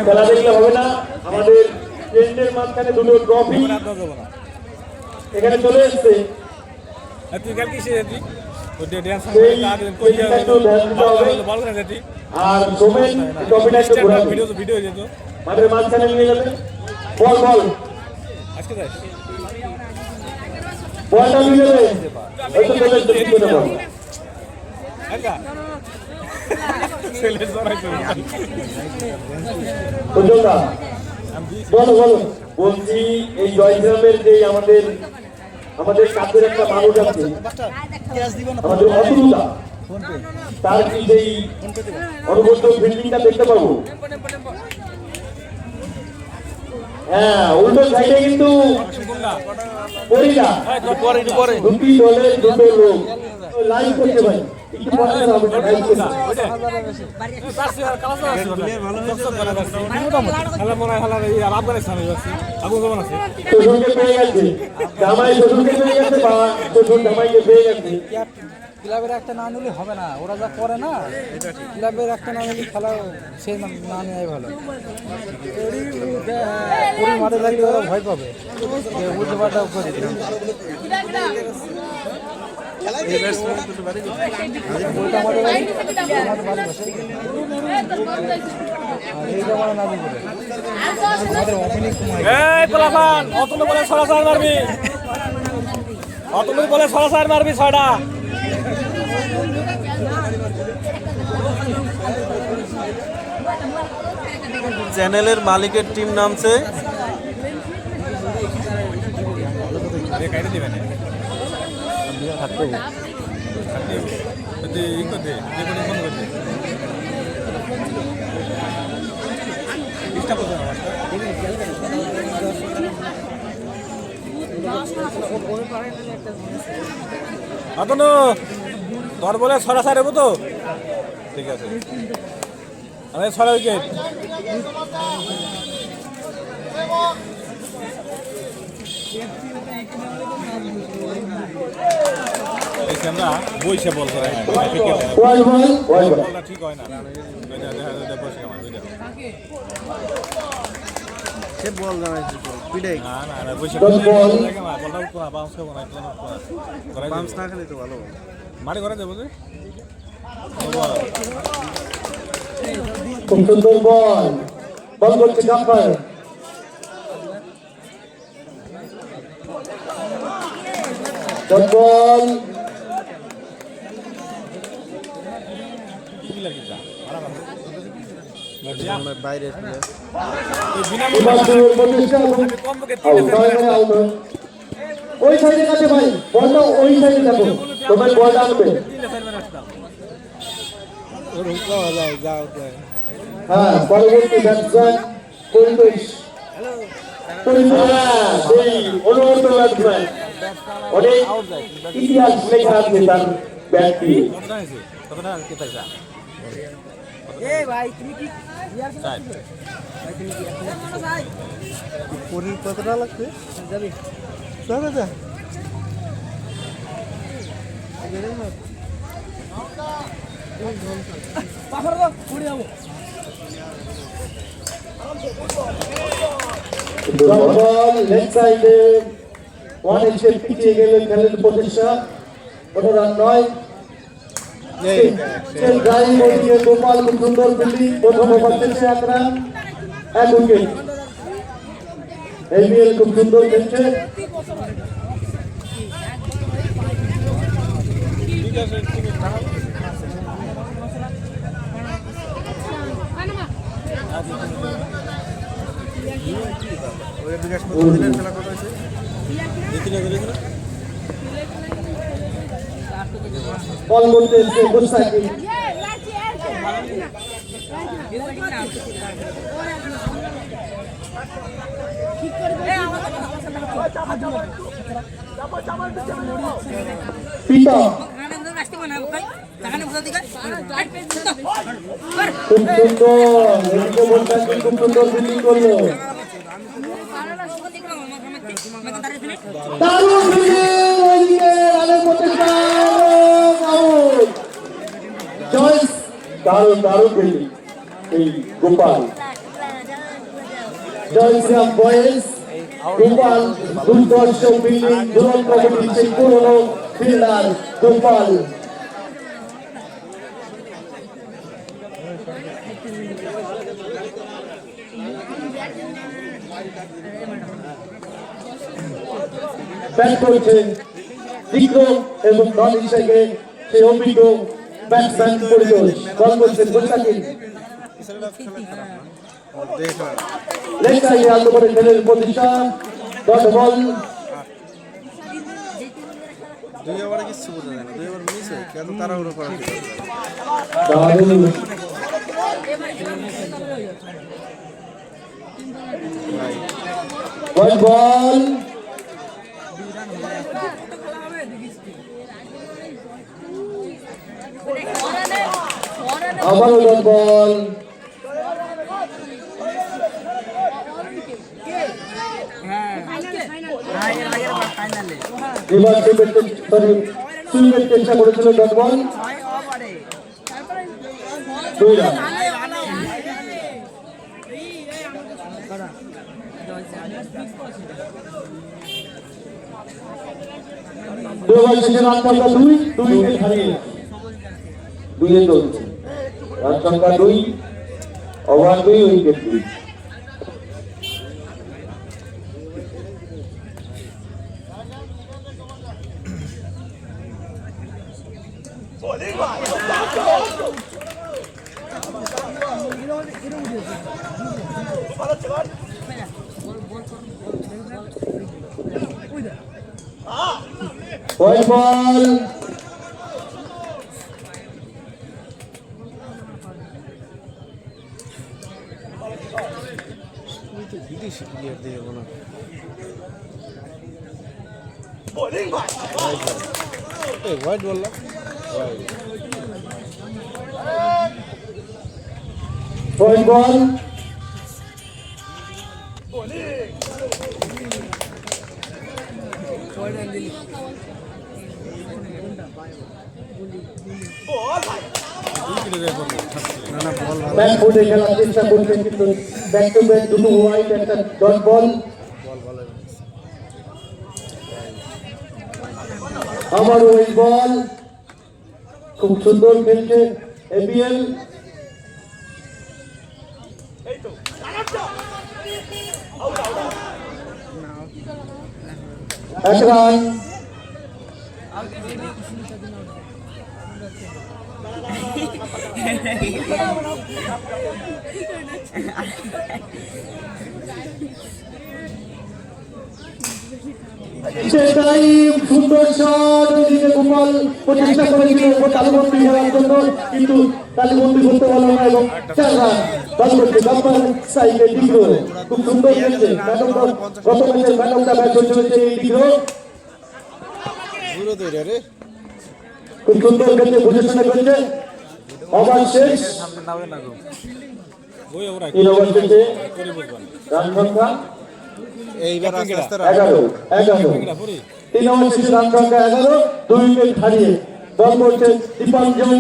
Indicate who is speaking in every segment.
Speaker 1: খেলা দেখলে হবে না, আমাদের টেন্টের মাঝখানে দুটো ট্রফি এখানে চলে এসছে। আর সোমেন ট্রফিটা একটু মাঠের মাঝখানে নিয়ে যাবে। বল বল বলটা নিয়ে যাবে। বলো বলো বলছি, এই জয়গ্রামের যে আমাদের কাছের একটা মানুষ আছে, আমাদের অতুলদা, তার কি সেই অনুবদ্ধ বিল্ডিংটা দেখতে পাবো? হ্যাঁ, উল্টো সাইডে কিন্তু দুটি দলের দুটো লোক লাইভ করতে পারে।
Speaker 2: ক্লাবের একটা না নিলে হবে না, ওরা যা করে না, ক্লাবের একটা না নিলে খেলা সে না নেওয়াই ভালো। পুরী মাঠে থাকলে ওরা ভয় পাবে, বুঝতে পারটাও করে
Speaker 3: মারবি ছয়টা।
Speaker 4: চ্যানেলের মালিকের টিম নামছে।
Speaker 3: তোর বলে ছড়া সার তো ঠিক আছে, আমি ছড়া উইকেট। আমরা বইসে বল করে ঠিক হয় না,
Speaker 4: সে বল জানাইছে পিটাই
Speaker 3: না না না বইসে বলটা উঠবো না, বাউন্স করবো না,
Speaker 4: বাউন্স না খেলে তো ভালো
Speaker 3: মারি করে দেবো যে
Speaker 1: খুব সুন্দর বল বল করছে জাফর। বল
Speaker 4: বাইরে
Speaker 1: ওই সাইডে কাছে ভাই, বলটা ওই সাইডে যাবো, তোমার বলটা আনবে। হ্যাঁ, পরবর্তী ব্যাটসম্যান পরিবেশ সেই অনুমোদিত ব্যাটসম্যান, অনেক ইতিহাস লেখা আছে তার ব্যাটটি।
Speaker 4: কতটা লাগবে যাবে যা
Speaker 1: লেগ সাইডে অনেক পিছিয়ে গেলে খেলেন প্রচেষ্টা, 15 রান নয়। গোপাল খুব সুন্দর ফিল্ডিং, প্রথম ওভার শেষে 1 রান 1 উইকেট। এবিএল খুব সুন্দর খেলছে। বল করতে এসে মুস্তাকিম, পিতা খুব সুন্দর ফিল্ডিং করলো। দারুণ ফিল্ডিং, ওইদিকে রানের প্রচেষ্টা। দারুণ ফিল্ডিং এই গোপাল। জয়শ্রীরাম বয়েজ গোপাল দুর্দর্শ ফিল্ডিং, দুরন্ত কমিটির সেই পুরনো ফিল্ডার গোপাল। ব্যাট করেছেন বিক্রম এবং দল হিসেবে সেই অভিজ্ঞ ব্যাটসম্যান পরিতোষ। বল করছেন গোসাকি, লেগ সাইডে আলতো করে খেলের প্রতিষ্ঠা। Dot ball.
Speaker 4: 2 ওভারে কিছু বোঝা যায় না, 2 ওভার মিস হয় কেন তাড়াহুড়ো করা ঠিক
Speaker 1: দারুণ বল বল। আবারও ডট বল। এবার সুইংয়ের চেষ্টা করেছিল ডট বল। 2 রান। দুবার শেষে রান সংখ্যা 2 উইকেট হারিয়ে 2 এ চলছে। রান সংখ্যা 2, ওভার 2, উইকেট 2। White ball.
Speaker 4: বিদেশি প্লেয়ার দিয়ে বলা হোয়াইট বল না
Speaker 1: White ball. ব্যাক ফুটে খেলার চেষ্টা করছেন কিন্তু ব্যাক টু ব্যাক দুটো হোয়াইট একটা ডট বল। আবার ওই বল, খুব সুন্দর খেলছে এবিএল। এক রান। সেটাই সুন্দর শট। ওইদিকে গোপাল প্রচেষ্টা করেছিল তালুবন্দি করার জন্য, কিন্তু তালুবন্দি করতে পারল না এবং 4 রান। বল করছে গব্বর সাইডে ডিগ্রো, খুব সুন্দর খেলছে। গত ম্যাচের ম্যান অফ দ্য ম্যাচ হয়েছে এই ডিগ্রো। খুব সুন্দর খেলছে, পজিশনে খেলছে। ওভার শেষ। 3 ওভার শেষে রান সংখ্যা
Speaker 4: এইবার আস্তে আস্তে
Speaker 1: 11। 3 ওভার শেষে রান সংখ্যা 11, 2 উইকেট হারিয়ে। বল করছে দীপাঞ্জন।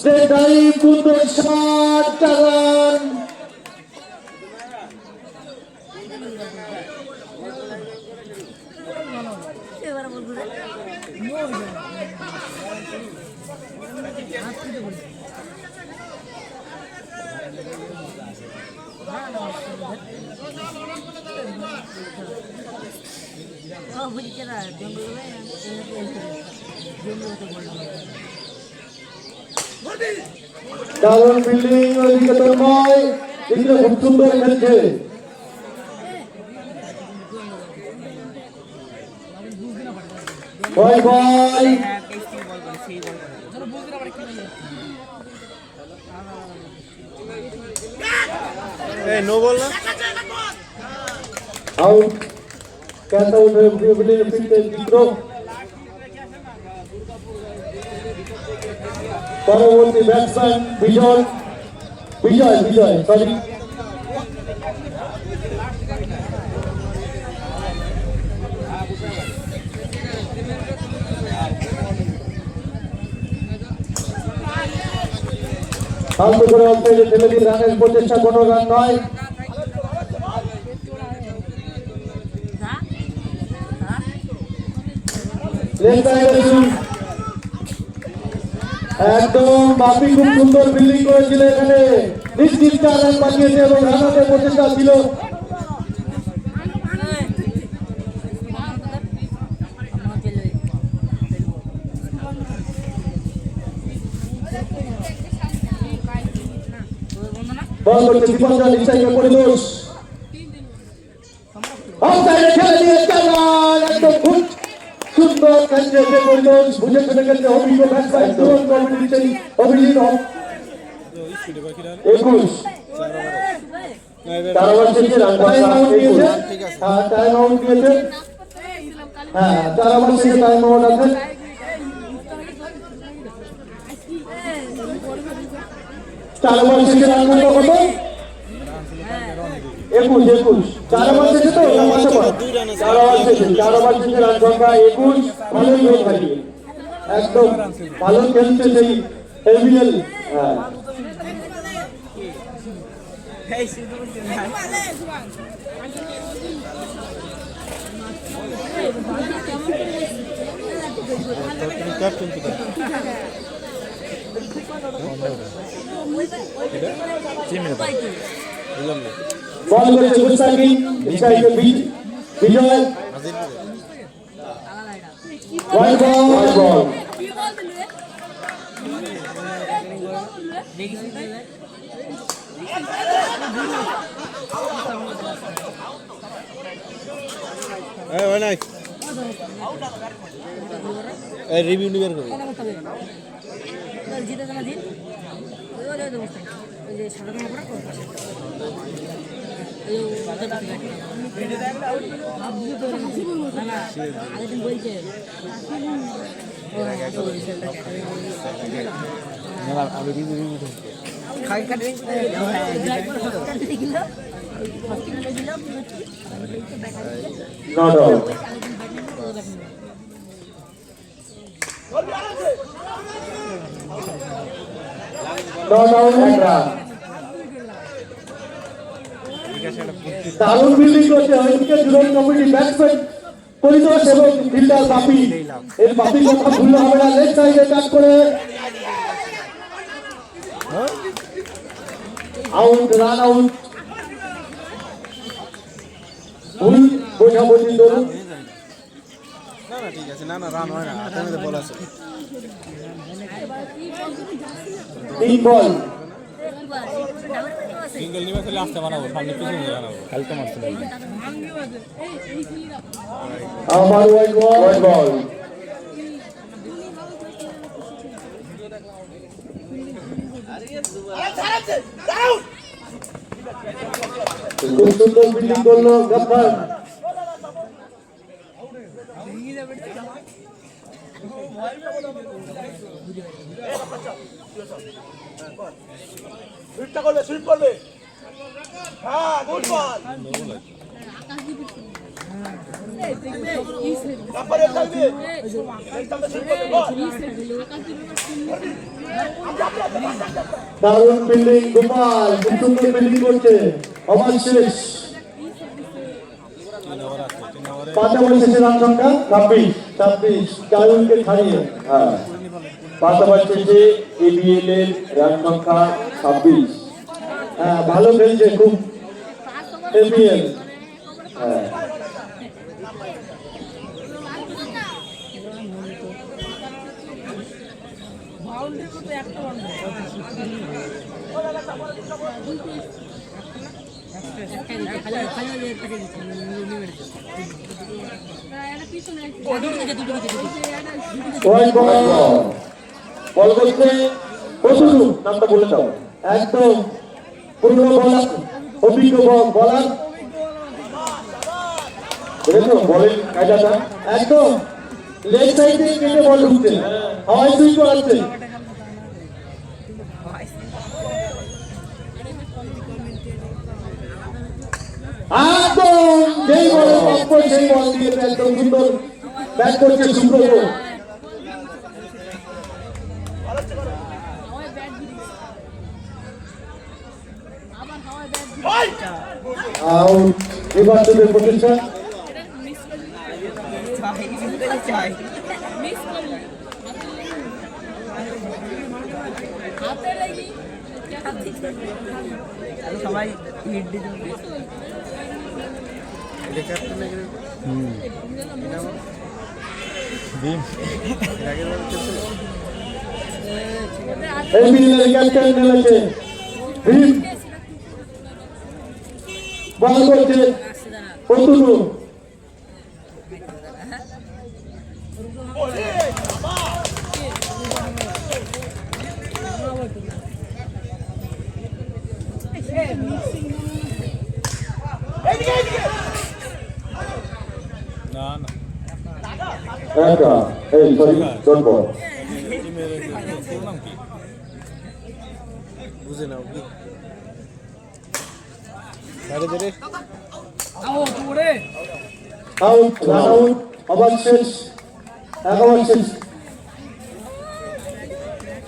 Speaker 1: সেটাই সুন্দর শট, 4 রান। দারুণ ফিল্ডিং, ওইদিকে তন্ময়, এদিকে খুব সুন্দর খেলছে। বল বল।
Speaker 4: নো বল না
Speaker 1: আউট। ক্যাচ আউট হয়ে ফিরতে ডিগ্রো। পরবর্তী ব্যাটসম্যান বিজয় সরি ফালতু করে অফসাইডে ফেলে দিয়ে রানের প্রচেষ্টা, কোনো রান নয়। একদম বাপি খুব সুন্দর ফিল্ডিং করেছিল এখানে, নিশ্চিত 4 রান বাঁচিয়েছে এবং রানারের প্রচেষ্টা ছিল। বল করছে দীপঙ্কর, নিশ্চয়ই পরিদোষ অফসাইডে খেলে দিয়ে 4 রান। একদম খুব সুন্দর খেলছে পরিদোষ, বুঝে চলে গেছে অভিজ্ঞ ব্যাটসম্যান তুরন্ত কম্পিটিশন অভিজিৎ 21। 4 ওভার শেষে রান টাইম আউট দিয়েছে। হ্যাঁ টাইম আউট দিয়েছে, হ্যাঁ 4 ওভার শেষে টাইম আউট আছে। 4 ওভার শেষে রান কত? 21। 4 ওভার শেষে তো 4 ওভার শেষে রান সংখ্যা 21। ভালোই হয়ে থাকে, একদম ভালো খেলছে সেই এভিএল। হ্যাঁ বল করেছে মুস্তাকিম, ইনসাইডে বিজয়, ওয়াইড বল।
Speaker 4: রিভিউ নিবেন করি
Speaker 1: Not out. Not out and run. দারুণ ফিল্ডিং করছে ওইদিকে জুরন কমিটি ব্যাটসম্যান পরিদোষ এবং ফিল্ডার বাপি। এই বাপির কথা ভুললে হবে না, লেগ সাইডে কাট করে আউট, রান আউট। ভুল বোঝাবুঝি ধরুন,
Speaker 4: না না ঠিক আছে, না না রান হয় না, হাতের বল আছে।
Speaker 1: 3 বল।
Speaker 3: সিঙ্গেল নিবে তাহলে আসতে বানাবো, সামনে পিছনে বানাবো, কালকে মারতে লাগবে।
Speaker 1: আবার ওয়াইড বল। খুব সুন্দর ফিল্ডিং করলো গফফর।
Speaker 5: সুইপ করবে হ্যাঁ গুড বল তারপরে থাকবে
Speaker 1: দারুণ ফিল্ডিং গোপাল, খুব সুন্দর ফিল্ডিং করছে। ওভার শেষ, 5 ওভার শেষে রান সংখ্যা 26। কারুনকে ছাড়িয়ে 5 ওভার শেষে এবিএল এর রান সংখ্যা 26। হ্যাঁ ভালো খেলছে খুব এবিএল। হ্যাঁ বল করছে প্রসুরু, নামটা বলে দাও। একদম পুরনো বলার, অভিজ্ঞ বলার, দেখেছো বলের কায়দাটা, একদম লেগ সাইডে কেটে বল ঢুকছে, হাওয়ায় সুইচ করাচ্ছে। একদম যেই বলে প্রাপ্য সেই বল দিয়েছে, একদম সুন্দর ব্যাট করছে সুব্রত। আউট এবার তোদের প্রতিষ্ঠান
Speaker 6: সবাই হিট দিতে
Speaker 4: এটা ক্যাপ্টেন নাকি রে? এর আগের বার খেলছিল?
Speaker 1: এই মিলের ক্যাপ্টেন নেমেছে ভীম বল করছে অতুলু
Speaker 3: না না
Speaker 1: একা এই সরি ডট বল
Speaker 3: তোর নাম কি?
Speaker 4: বুঝে নাও কি সাড়ে ধরে
Speaker 1: আউট রান আউট ওভার শেষ 1 ওভার শেষ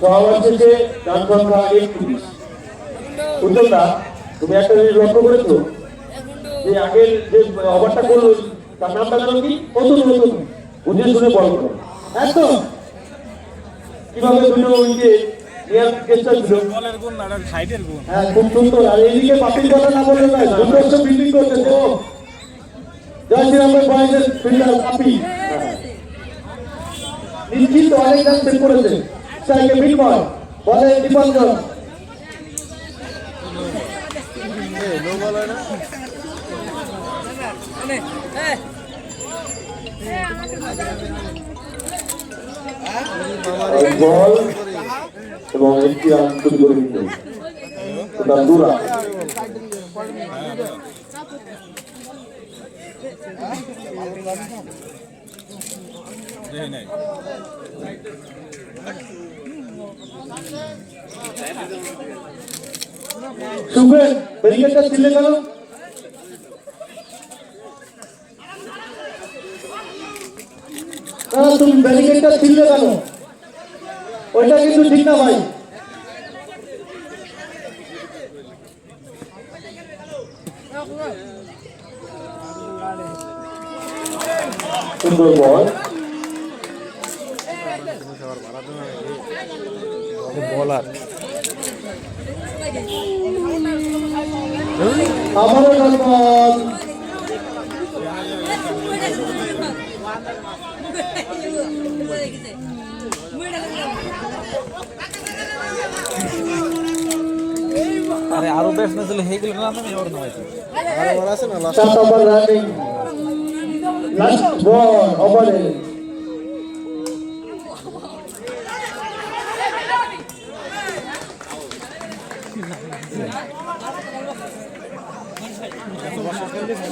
Speaker 1: 6 ওভার শেষে রান সংখ্যা 31 উজ্জ্বলদা তুমি একটা জিনিস লক্ষ্য করেছো যে আগের যে ওভারটা করলো তার নামটা জানো কি অতুলু বুঝে শুনে বল করো একদম কিভাবে দুটো উইকেট নেওয়ার চেষ্টা ছিল
Speaker 3: বলের গুণ না সাইডের গুণ
Speaker 1: হ্যাঁ খুব সুন্দর আর এইদিকে পাপির কথা না বললে নয় দুটো ফিল্ডিং করছে তো জয় শ্রীরামের বয়েসের ফিল্ডার পাপি নিশ্চিত অনেক রান সেভ করেছে স্ট্রাইকে মিটময় বলে দীপাঞ্জন
Speaker 4: নো বল হয় না
Speaker 1: বল এবং একটি রান তৈরি করে দিতে ওটা দুরা
Speaker 3: দেখি নাই
Speaker 1: শুভেন ব্যারিকেডটা ছিলে কেন না তুমি ব্যারিকেডটা ছিলে কেন ওইটা কিন্তু ঠিক না ভাই সুন্দর বল
Speaker 4: বলার
Speaker 1: আবারও ডান বল
Speaker 2: আরে আরো ব্যাটসম্যান ছিল হেগুলো না আমি ওর নয়
Speaker 4: আর বল আছে না লাস্ট
Speaker 1: 7 ওভার রানিং লাস্ট বল ওভারে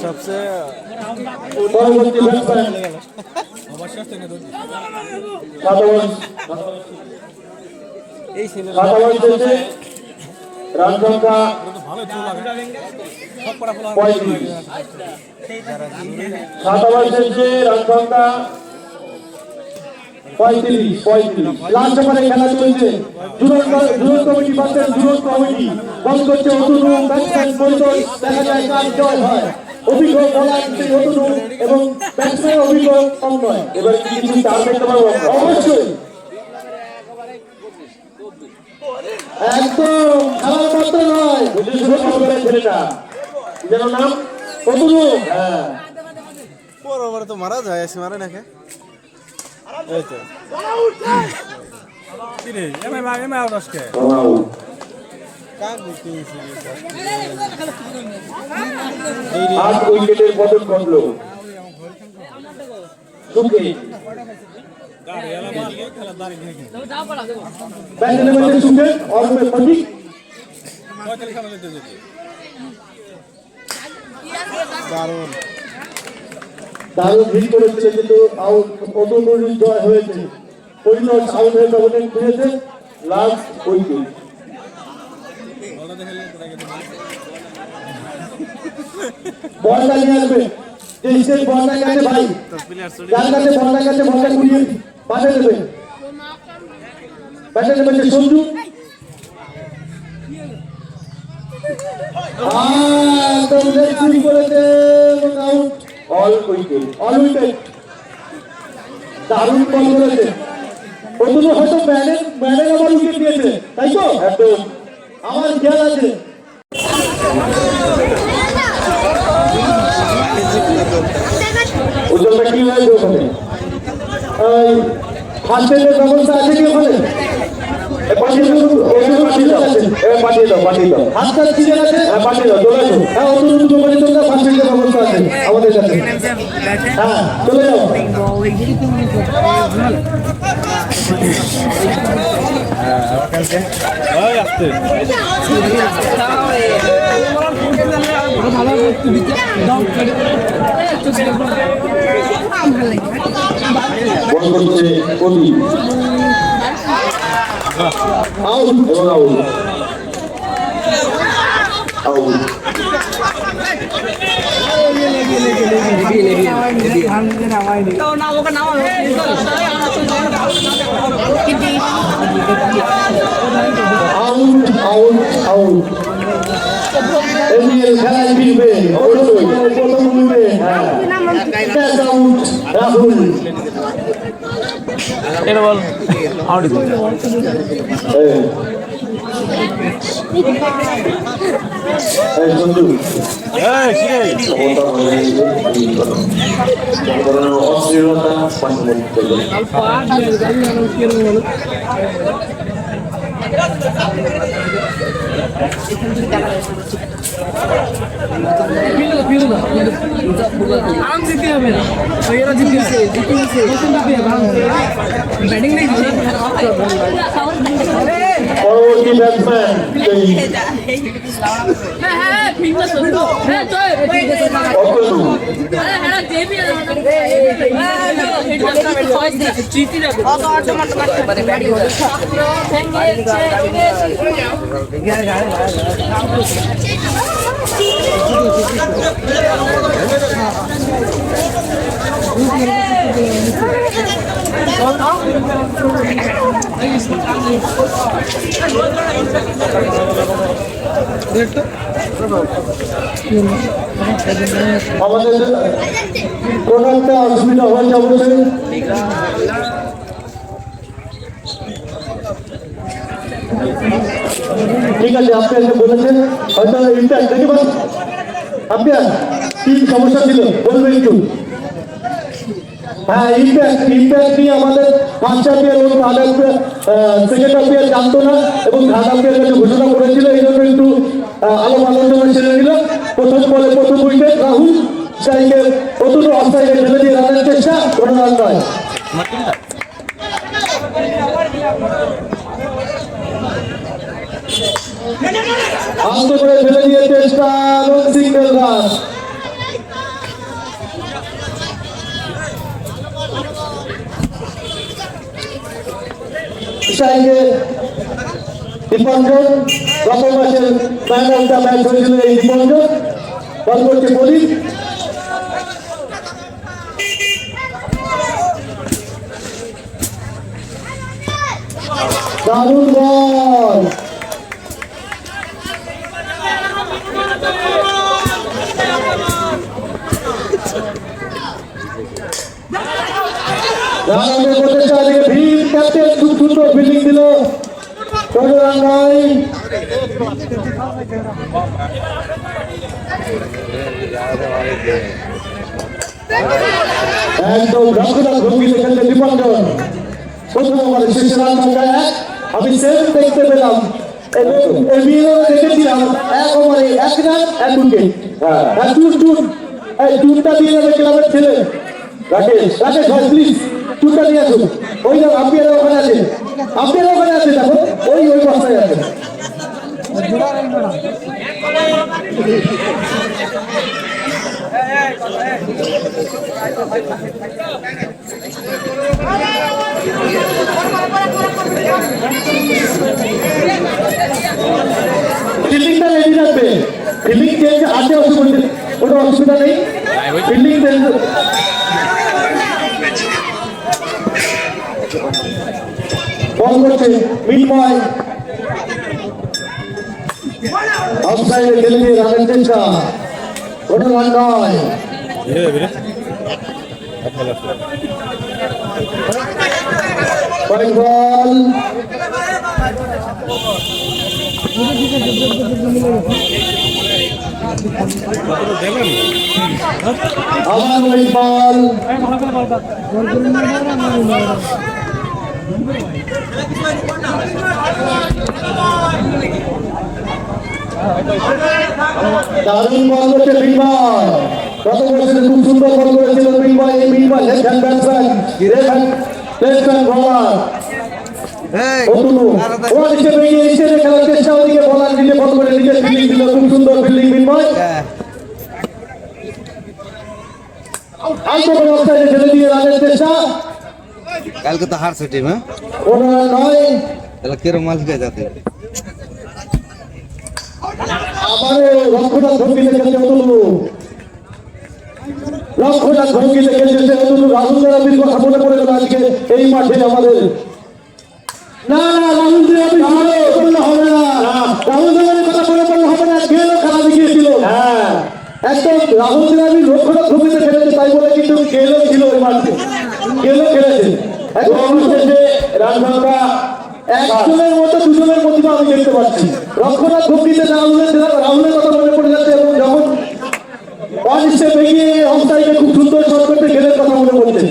Speaker 4: সবচেয়ে
Speaker 1: পরবর্তী ব্যাটসম্যান
Speaker 3: অবশ্যই থেকে ধরছি
Speaker 1: 7 ওভার
Speaker 2: এই ছিল
Speaker 1: 7 ওভার শেষে রান সংখ্যা
Speaker 3: তো ভালো চুল লাগে সব পড়া ফলা
Speaker 1: 35 7 ওভার শেষে রান সংখ্যা 35 লাস্ট ওভারে খেলা চলছে জুরন কমিটি বাসের জুরন কমিটি বল করছে অতুলু ব্যাটসম্যান পরিচয় দেখা যায় কার জয় হয় অভিজ্ঞ বলার সেই অতুলু এবং ব্যাটসম্যান অভিজ্ঞ সমন্বয় এবার কি কিছু চার দেখতে পাবো অবশ্যই একদম খেলার মাত্র নয় বুঝে শুনে করবেন ছেলেটা কি যেন নাম অতুলু হ্যাঁ
Speaker 4: পর ওভারে তো মারা যায় এসে মারে নাকি এই তো
Speaker 3: কি রে এমআই আউট আজকে
Speaker 1: আউট
Speaker 4: কাক বুকিয়েছি
Speaker 1: 8 উইকেটের পতন ঘটলো সুকে
Speaker 3: গাড়ি এলা মারলে খেলা দাঁড়িয়ে দেখে
Speaker 1: ব্যাটে নেমেছে সুকে অল্পে সঠিক
Speaker 3: 45 রান যেতে যেতে
Speaker 4: দারুণ
Speaker 1: দারুণ হিট করেছিল কিন্তু আউট অতুলুর জয় হয়েছে পরিণত আউট হয়ে ব্যবধান পেয়েছে লাস্ট উইকেট
Speaker 3: বলটা দেখে কোথায় গেছে
Speaker 1: বলটা নিয়ে আসবে যে হিসেবে বলটা গেছে ভাই
Speaker 4: তো প্লেয়ার চলে
Speaker 1: যার কাছে বলটা গেছে বলটা কুড়িয়ে পাশে দেবে ব্যাটে নেমেছে সঞ্জু একদম লেগ করেছে out. All wicket, all wicket. দারুণ বল করেছে। প্রথমে হয়তো ম্যানের আবার উইকেট দিয়েছে, তাই তো? একদম আমার খেয়াল আছে। উজ্জ্বলটা কি হয়েছে ওখানে? ফার্স্টের ব্যবস্থা আছে কি ওখানে? পাঠিয়ে দাও। হাতটা ঠিক আছে? পাঠিয়ে দাও, চলে যাও। হ্যাঁ, অন্য দোকানে চলে যাও, ফার্স্টের ব্যবস্থা আছে আমাদের কাছে। হ্যাঁ, চলে যাও। বল করছে কবি। আউট এবং out. Out. Out out out. এমনির খেলায় ফিরবে অবশ্যই, প্রথম উঠবে। হ্যাঁ, আউট রাহুল।
Speaker 3: এটা বল আউট।
Speaker 1: সঞ্জু পরবর্তী ব্যাটসম্যান আমাদের কোনো একটা অসুবিধা হয়েছে অবশ্যই। ঠিক আছে, আপনি এসে বলেছেন হয়তো ইন্টার দেখি বল আপনার কি সমস্যা ছিল বলবেন একটু। হ্যাঁ, ইম্প্যাক্ট নিয়ে আমাদের ফার্স্ট আম্পায়ার এবং সেকেন্ড আম্পায়ার জানতো না এবং থার্ড আম্পায়ার কাছে ঘোষণা করেছিল, এই জন্য একটু আলোচনা ছেড়ে দিল। প্রথম বলে প্রথম উইকেট রাহুল স্ট্রাইকে প্রথম অফসাইডে ফেলে দিয়ে রানের চেষ্টা, কোনো রান নয়। আস্ত করে ফেলে দিয়ে চেষ্টা, সিঙ্গেল রান। স্ট্রাইকে দীপঞ্জন, গত মাসের ম্যান অফ দ্য ম্যাচ হয়েছিল এই দীপঞ্জন। বল করছে প্রদীপ। দারুণ বল। ভীম ক্যাপ্টেন খুব সুন্দর ফিল্ডিং দিল, কোনো রান নয়। একদম রক্ষণার ভঙ্গিতে খেলতে দীপঞ্জন। প্রথম ওভারে শেষে রান সংখ্যা 1। আমি সেম দেখতে পেলাম এবং দেখেছিলাম 1 ওভারে 1 রান 1 উইকেট। এই টুনটা দিয়ে যাবে ক্লাবের ছেলে রাকেশ ভাই, প্লিজ টুনটা নিয়ে আসুন। ওই না আম্পায়ার ওখানে আছে, দেখো ওই বস্তায় আছে। ফিল্ডিংটা রেডি রাখবে, ফিল্ডিং চেঞ্জ আছে, কোনো অসুবিধা নেই। ফিল্ডিং চেঞ্জ বল করছে মিনময়। অফসাইডে খেলে দিয়ে রানের চেষ্টা, কোনো রান নয়। পয়েন্ট বল, আবার পয়েন্ট বল, দারুণ বল করেছে বিনয়। গত বছর খুব সুন্দর বল করেছিল বিনয়। এই Binoy left hand batsman, left hand bowler অতুলু। ও নিচে বেরিয়ে এসে খেলার চেষ্টা, ওদিকে বলার দিকে বল করে নিজের ফিল্ডিং ছিল, খুব সুন্দর ফিল্ডিং বিনয়। আলতো করে অফসাইডে ঠেলে দিয়ে রানের চেষ্টা,
Speaker 4: কালকে তো হারছে টিম, হ্যাঁ
Speaker 1: কোনো রান নয়।
Speaker 4: তাহলে কিরম মাল খেয়ে যাতে
Speaker 1: আবারও লক্ষ্যটা ভঙ্গিতে খেলছে অতুলু, লক্ষ্যটা ভঙ্গিতে খেলছে অতুলু। রাহুল দ্রাবিড়ের কথা মনে পড়ে গেল আজকে এই মাঠে আমাদের। না না, রাহুল দ্রাবিড় করলে হবে না, রাহুল দ্রাবিড়ের কথা মনে পড়লে হবে না। গেলও খেলা দেখিয়েছিল, হ্যাঁ একদম রাহুল দ্রাবিড় লক্ষ্যটা ভঙ্গিতে খেলেছে, তাই বলে কিন্তু গেলও ছিল ওই মাঠে, গেলও খেলেছে। এখন শেষে রান সংখ্যা একজনের মতো দুজনের প্রতিভা আমি দেখতে পাচ্ছি। রক্ষণার ভঙ্গিতে রাহুলের কথা মনে পড়ে যাচ্ছে, এবং যখন অনিশ্চয় এগিয়ে অফসাইডে খুব সুন্দর শট করতে গেলের কথা মনে পড়ছে।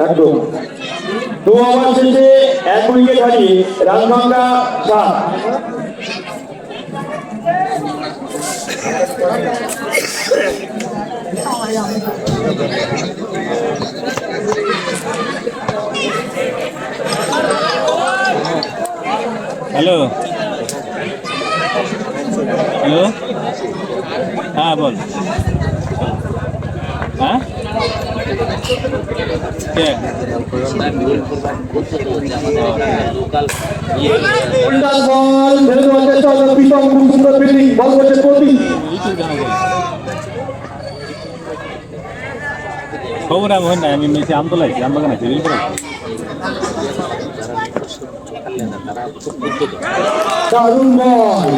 Speaker 1: একদম 2 ওভার শেষে 1 উইকেট হারিয়ে রান সংখ্যা 7।
Speaker 3: হ্যালো হ্যালো, হ্যাঁ বল, হ্যাঁ কে
Speaker 1: উল্টাল বল ছেড়ে দেওয়ার চেষ্টা হলো, প্রীতম খুব সুন্দর ফিল্ডিং, বল করছে প্রদীপ।
Speaker 3: খবর আমি হয় না, আমি মেসি আমতলাইছি, আমবাগান আছে রিল করে
Speaker 1: দারুণ বল,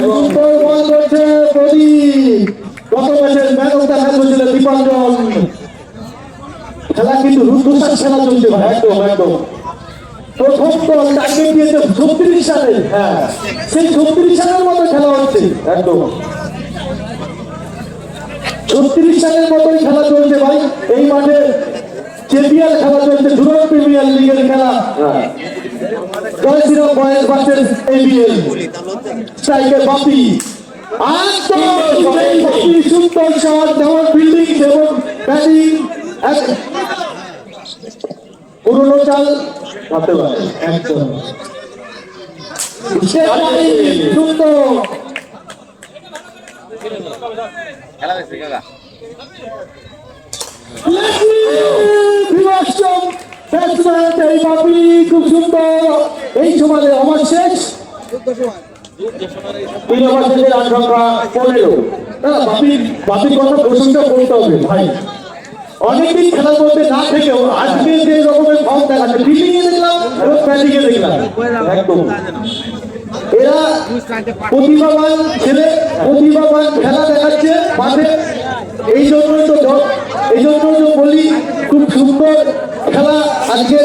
Speaker 1: সুন্দর বল করছে প্রদীপ। গত ম্যাচের ম্যান অফ দ্য ম্যাচ হয়েছিল দীপাঞ্জন। খেলা কিন্তু রুদ্ধশ্বাস খেলা চলছে ভাই, একদম একদম। প্রথম বল টার্গেট দিয়েছে 36 রানে, হ্যাঁ সেই 36 রানের মতো খেলা হচ্ছে, একদম 36 রানের মতোই খেলা চলছে ভাই। এই মাঠে চ্যাম্পিয়ন খেলা চলছে, ঝুলন প্রিমিয়ার লিগের খেলা। Jai Shri Ram boys versus ABL. Striker বাপি, সুন্দর শট, যেমন ফিল্ডিং যেমন ব্যাটিং, পুরোনো চাল ভাবতে পারে, একদম সুন্দর। খুব সুন্দর। এই সময় আমার শেষ 3 ওভার শেষে রান সংখ্যা 15। বাপির কথা প্রশংসা করতে হবে ভাই, অনেকদিন খেলার মধ্যে না থেকেও আজকে যে রকমের ফর্ম দেখাচ্ছে, ফিল্ডিং এ দেখলাম এবং ব্যাটিং এ দেখলাম, একদম এরা প্রতিভাবান ছেলে, প্রতিভাবান খেলা দেখাচ্ছে মাঠে। এই জন্যই তো বলি খুব সুন্দর খেলা আজকে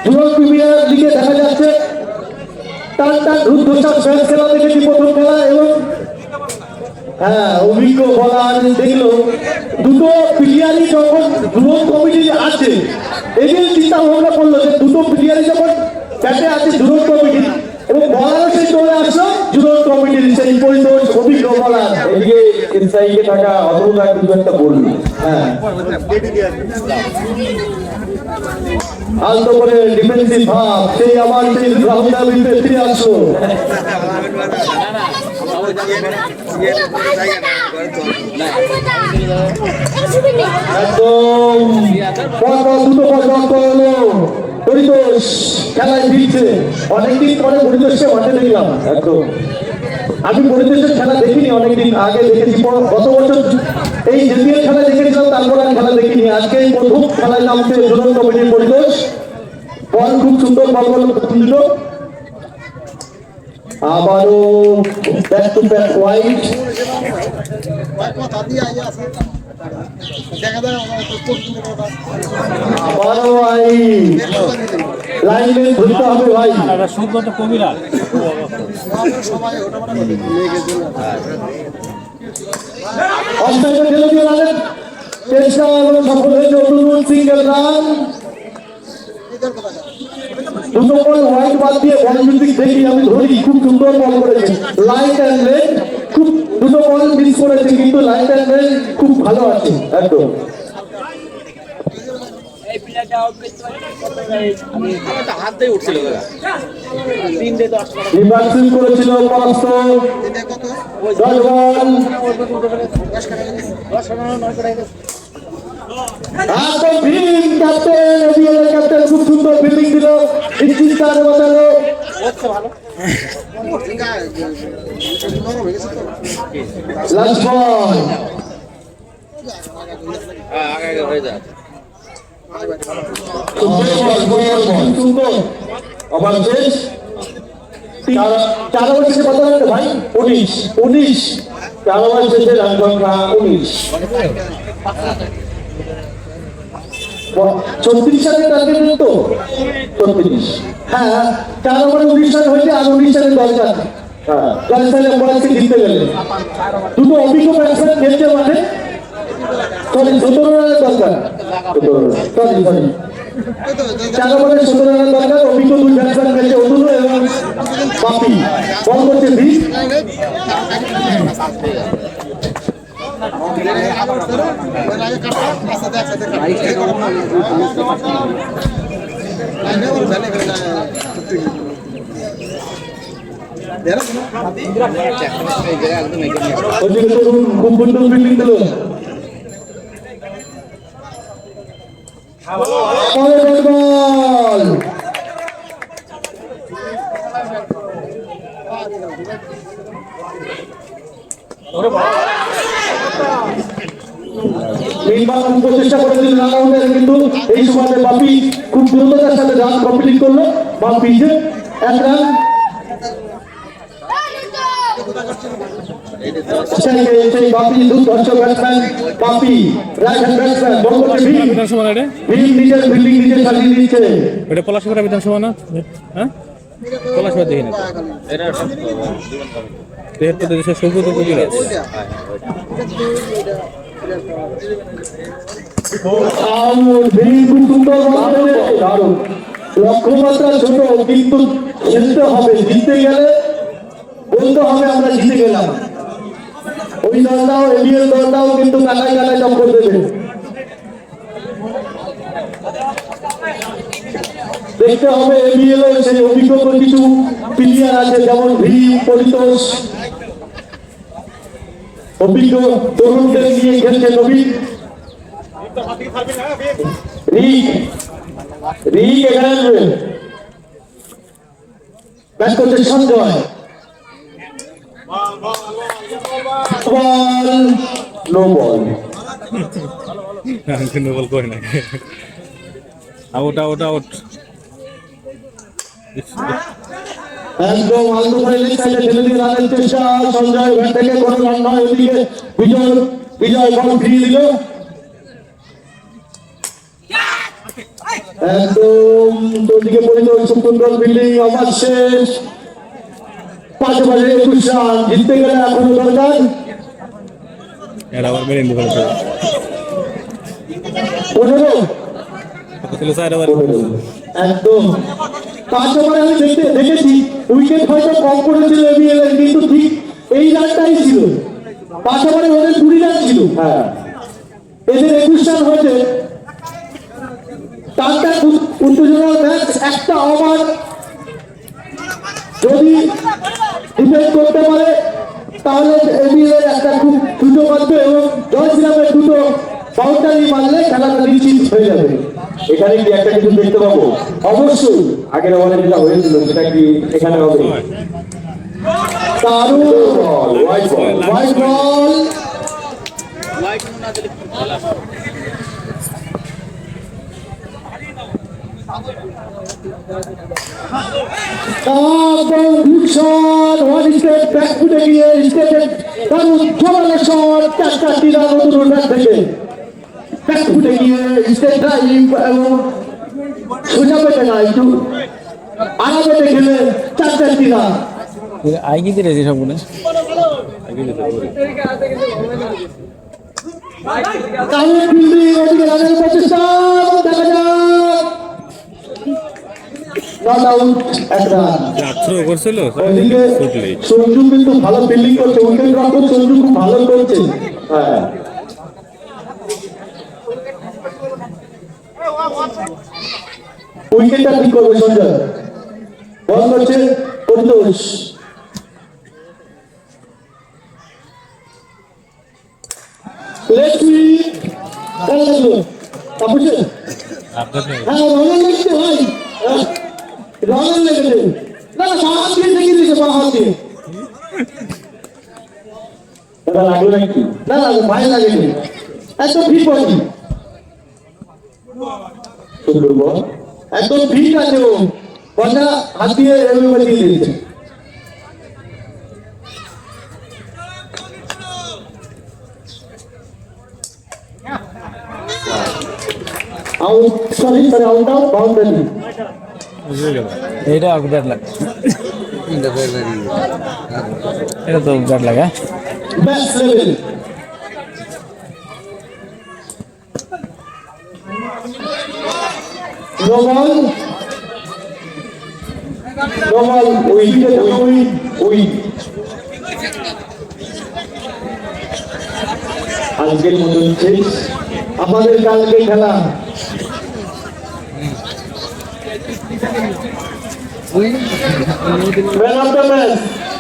Speaker 1: ঝুলন প্রিমিয়ার লিগে দেখা যাচ্ছে। টান টান রুদ্ধশ্বাস খেলা দেখেছি প্রথম খেলা, এবং হ্যাঁ অভিজ্ঞ বলার দেখলো দুটো প্লেয়ারই যখন ঝুলন কমিটি আছে, এদের চিন্তা ভাবনা করলো যে দুটো প্লেয়ারই যখন ব্যাটে আছে ঝুলন কমিটি, এবং বলারও সেই চলে আসলো ঝুলন কমিটির সেই পরিদোষ অভিজ্ঞ বলার। এদিকে ইনসাইডে থাকা অতটা কিন্তু একটা বলল, হ্যাঁ আলতো করে ডিফেন্সিভ ভাব, সেই আমার সেই রাহুল দ্রাবিড় ফিরে আসলো। একদম দুটো বল ডট করলো পরিতোষ, খেলায় ফিরছে অনেকদিন পরে পরিতোষকে মাঠে দেখলাম। একদম আমি পরিতোষের খেলা দেখিনি, অনেকদিন আগে দেখেছি, গত বছর এই জাতীয় খেলা দেখেছিলাম, তারপর আমি খেলা দেখিনি। আজকে এই প্রথম খেলায় নামছে জোনাল কমিটির পরিবেশ। বল খুব সুন্দর, বল তুলল, আবারও ব্যাক টু ব্যাক ওয়াইড, আবারও ওয়াইড। লাইনে ধরতে হবে ভাই।
Speaker 3: সুব্রত কবিরা
Speaker 1: অস্ট্রেলিয়া খেলে দিয়ে রাখেন, চেষ্টা সফল হয়েছে অতুল, সিঙ্গেল রান। দুটো বল হোয়াইট বাদ দিয়ে বল যদি দেখি আমি ধরি, খুব সুন্দর বল করেছে, লাইট অ্যান্ড রেড। খুব দুটো বল মিস করেছে, কিন্তু লাইট অ্যান্ড রেড খুব ভালো আছে একদম। রিভার্সিং করেছিল পরাস্ত, 10 বল। একদম ফিল্ডিং ক্যাপ্টেন, এবিএল ক্যাপ্টেন খুব সুন্দর ফিল্ডিং দিল, চিন্তার বাঁচালো। লাস্ট বল, সুন্দর ওভার শেষ। 4 ওভার শেষে কত রান ভাই? 19। 4 ওভার শেষে রান সংখ্যা 19। 34 রানের টার্গেট তো 34। হ্যাঁ, 4 ওভারে 19 রান হয়েছে, আর 19 রানের দরকার। হ্যাঁ, জয়সালে বলকে জিততে গেলে দুটো অভিজ্ঞ ব্যাটসম্যান খেলছে মাঠে। সরি, 17 রানের দরকার। সরি 4 ওভারে 17 রানের দরকার। অভিজ্ঞ 2 ব্যাটসম্যান খেলছে, অতুল এবং বাপি। বল করছে ভিড়। খুব সুন্দর ফিল্ডিং দিল। বল চেষ্টা করেছিল রান আউটের, কিন্তু এই সময় বাপি খুব দ্রুততার সাথে রান কমপ্লিট করলো। বাপি 1 রান। সেই বাপি দুর্ধর্ষ ব্যাটসম্যান, বাপি রাইট হ্যান্ড ব্যাটসম্যান। বল করছে
Speaker 3: বিধানসভা না রে,
Speaker 1: নিজের ফিল্ডিং নিজে চালিয়ে দিচ্ছে।
Speaker 3: এটা পলাশপুরা বিধানসভা না? হ্যাঁ, পলাশপুরা দেখি না দেহের তো দেশের সুব্রত কবিরা।
Speaker 1: লক্ষ্যমাত্রা ছোট, কিন্তু জিততে হবে। জিততে গেলে বলতে হবে আমরা জিতে গেলাম। ওই দলটাও, এবিএল দলটাও কিন্তু কানায় কানায় টক্কর দেবে। দেখতে হবে এবিএল সেই অভিজ্ঞ কিছু প্লেয়ার আছে, যেমন ভি, পরিতোষ, অভিজ্ঞ তরুণদের নিয়ে খেলছে নবীন, রিক এখানে ব্যাট করছে সঞ্জয়। বল, নো বল।
Speaker 3: বল করে না, আউট আউট আউট।
Speaker 1: একদম আলতো করে লেগ সাইডে ঠেলে দিয়ে রানের চেষ্টা। সঞ্জয় ব্যাট থেকে কোনো রান নয়। ওদিকে বিজয় বল ফিরিয়ে দিল। একদম ওদিকে পরিতোষ, সুন্দর ফিল্ডিং। ওভার শেষ, 5 ওভারে 21 রান। জিততে গেলে এখনো দরকার
Speaker 3: এর আবার মেরে নিতে পারছে
Speaker 1: 15।
Speaker 3: ছিল 4 ওভার।
Speaker 1: একদম 5 ওভারে আমি দেখেছি উইকেট হয়তো কম করেছিল এবিএল, কিন্তু ঠিক এই রানটাই ছিল। 5 ওভারে ওদের 20 রান ছিল। হ্যাঁ, এদের 21 রান হয়েছে। টানটা উত্তেজনার ম্যাচ। একটা ওভার যদি ডিফেন্ড করতে পারে তাহলে এবিএল একটা খুব সুযোগ আসবে, এবং জয়শ্রীরামের 2টো বাউন্ডারি মারলে খেলাটা নিশ্চিত হয়ে যাবে। এখানে কি একটা কিছু দেখতে পাবো? অবশ্যই আগের ওভারে যেটা হয়েছিল সেটা কি এখানে হবে? দারুণ বল, white ball, white ball. one step back to the gear, step কারণ সবার শট চারটা তীরা নতুন রান থেকে back to the gear step drive এবং সোজা পেটে না একটু আলাদা খেলে চারটা তীরা
Speaker 2: আইগি দিয়ে রেজি সবগুলো
Speaker 1: কারণ ফিল্ডিং ওদিকে রানের প্রচেষ্টা দেখা যাক নট আউট এক রান
Speaker 3: থ্রো করছিল
Speaker 1: ওদিকে সঞ্জু কিন্তু ভালো ফিল্ডিং করছে উইকেট রক্ষক সঞ্জু খুব ভালো করছে হ্যাঁ উইকেটটা ঠিক করবে সঞ্জয় বল করছে পরিতোষ লেফট উইক ভালো লাগলো তাপসে হ্যাঁ রনের লেগেছে ভাই রনের লেগেছে না না বাঁ হাত দিয়ে ঠেকিয়ে দিয়েছে বাঁ হাত দিয়ে এটা লাগলো নাকি না না ভাই লাগেনি একদম ফিট বডি সুন্দর বল একদম ফিট আছে ও বলটা হাত দিয়ে এভাবে দিয়ে দিয়েছে out sorry sorry out out boundary
Speaker 2: এইটা ব্যাট লাগে এটা তো ব্যাট লাগে
Speaker 1: bats level no ball no ball wicket উইক আজকের মতো শেষ আমাদের কালকে খেলা ম্যান অফ দ্য ম্যাচ